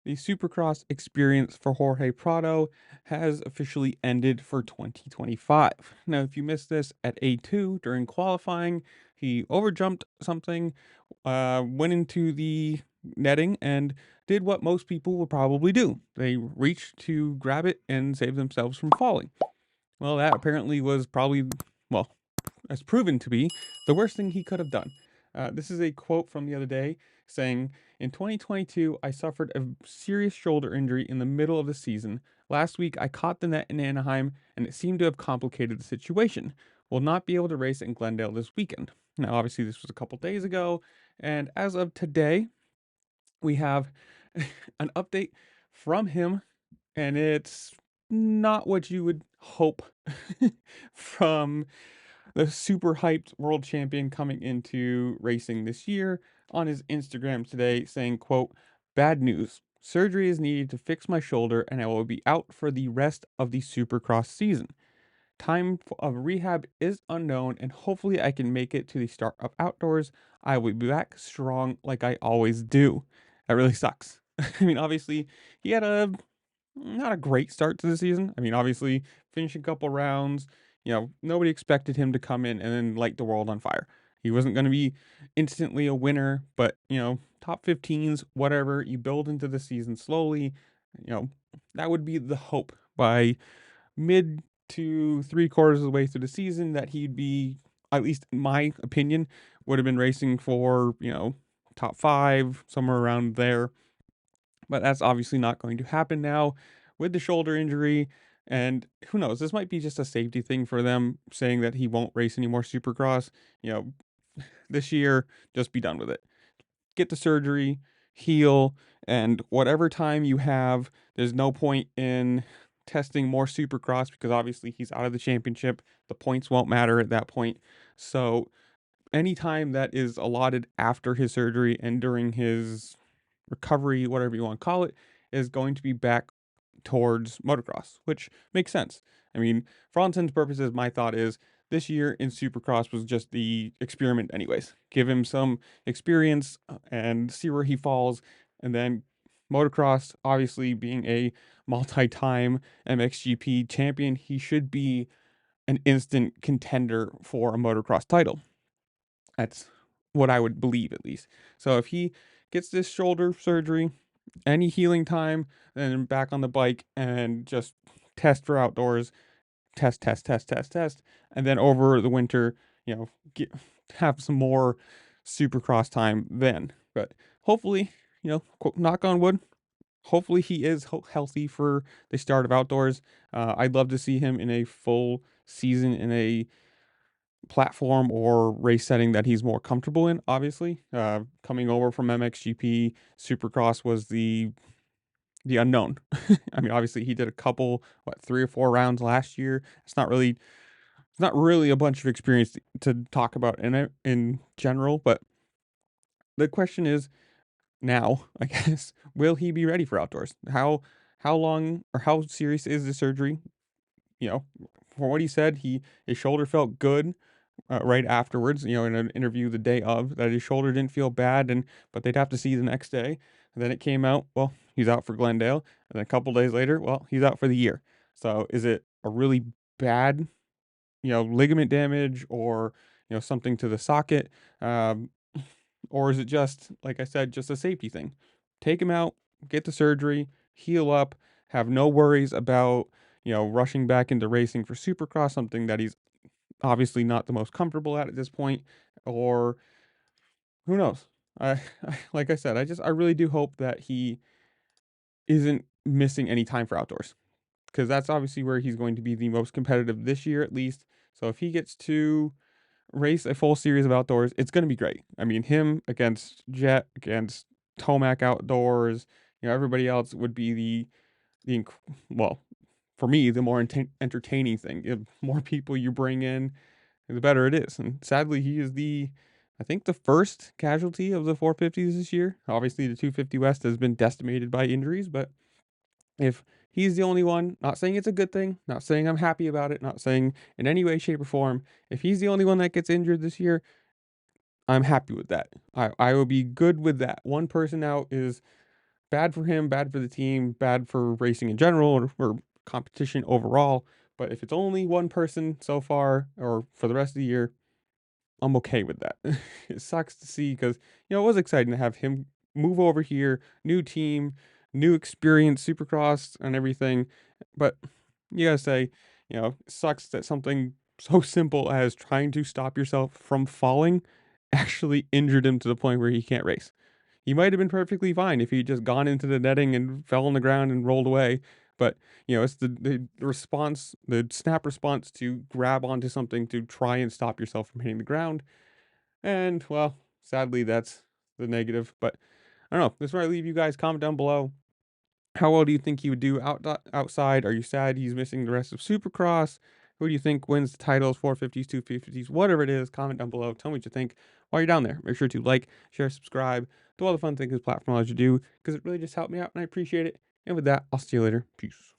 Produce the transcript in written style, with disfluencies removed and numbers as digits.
The Supercross experience for Jorge Prado has officially ended for 2025. Now, if you missed this at A2 during qualifying, he overjumped something, went into the netting, and did what most people would probably do. They reached to grab it and save themselves from falling. Well, that apparently was probably, well, as proven to be the worst thing he could have done. This is a quote from the other day saying, "In 2022, I suffered a serious shoulder injury in the middle of the season. Last week, I caught the net in Anaheim, and it seemed to have complicated the situation. Will not be able to race in Glendale this weekend." Now, obviously, this was a couple days ago, and as of today, we have an update from him, and it's not what you would hope from the super hyped world champion coming into racing this year on his Instagram today saying, quote, "Bad news. Surgery is needed to fix my shoulder and I will be out for the rest of the Supercross season. Time of rehab is unknown and hopefully I can make it to the start of outdoors. I will be back strong like I always do." That really sucks. I mean, obviously, he had a not a great start to the season. I mean, obviously, finishing a couple rounds, nobody expected him to come in and then light the world on fire. He wasn't going to be instantly a winner, but, top 15s, whatever, you build into the season slowly, you know, that would be the hope by mid to three-quarters of the way through the season that he'd be, at least in my opinion, would have been racing for, top five, somewhere around there, but that's obviously not going to happen now with the shoulder injury. And who knows? This might be just a safety thing for them, saying that he won't race any more Supercross. You know, this year, just be done with it. Get the surgery, heal, and whatever time you have, there's no point in testing more Supercross because obviously he's out of the championship. The points won't matter at that point. So any time that is allotted after his surgery and during his recovery, whatever you want to call it, is going to be back towards motocross, which makes sense. I mean, for all intents and purposes, my thought is this year in Supercross was just the experiment, anyways. Give him some experience and see where he falls. And then motocross, obviously being a multi time MXGP champion, he should be an instant contender for a motocross title. That's what I would believe, at least. So if he gets this shoulder surgery, any healing time, then back on the bike and just test for outdoors, test, and then over the winter, have some more supercross time then. But hopefully, knock on wood, hopefully he is healthy for the start of outdoors. I'd love to see him in a full season in a platform or race setting that he's more comfortable in, obviously. Coming over from MXGP, Supercross was the unknown. I mean, obviously he did a couple, what, 3 or 4 rounds last year. It's not really a bunch of experience to talk about in general, but the question is now, I guess, will he be ready for outdoors? How long or how serious is the surgery? You know, from what he said, his shoulder felt good right afterwards, in an interview the day of, that his shoulder didn't feel bad, but they'd have to see the next day. And then it came out, well, he's out for Glendale, and then a couple days later, well, he's out for the year. So is it a really bad, ligament damage or something to the socket, um, or is it just like I said, just a safety thing? Take him out, get the surgery, heal up, have no worries about rushing back into racing for Supercross, something that he's obviously not the most comfortable at this point, or who knows? Like I said, I really do hope that he isn't missing any time for outdoors because that's obviously where he's going to be the most competitive this year, at least. So if he gets to race a full series of outdoors, it's going to be great. I mean, him against Jet, against Tomac outdoors, everybody else would be well, for me, the more entertaining thing. The more people you bring in, the better it is. And sadly, he is I think, the first casualty of the 450s this year. Obviously, the 250 West has been decimated by injuries, but if he's the only one, not saying it's a good thing, not saying I'm happy about it, not saying in any way, shape, or form, if he's the only one that gets injured this year, I'm happy with that. I will be good with that. One person out is bad for him, bad for the team, bad for racing in general or competition overall. But if it's only one person so far or for the rest of the year, I'm okay with that. It sucks to see because, it was exciting to have him move over here, new team, new experience, Supercross and everything. But you gotta say, it sucks that something so simple as trying to stop yourself from falling actually injured him to the point where he can't race. He might have been perfectly fine if he'd just gone into the netting and fell on the ground and rolled away. But, it's the response, the snap response to grab onto something to try and stop yourself from hitting the ground. And, well, sadly, that's the negative. But I don't know. This is where I leave you guys. Comment down below. How well do you think he would do outside? Are you sad he's missing the rest of Supercross? Who do you think wins the titles, 450s, 250s, whatever it is? Comment down below. Tell me what you think while you're down there. Make sure to like, share, subscribe, do all the fun things this platform allows you to do because it really just helped me out and I appreciate it. And with that, I'll see you later. Peace.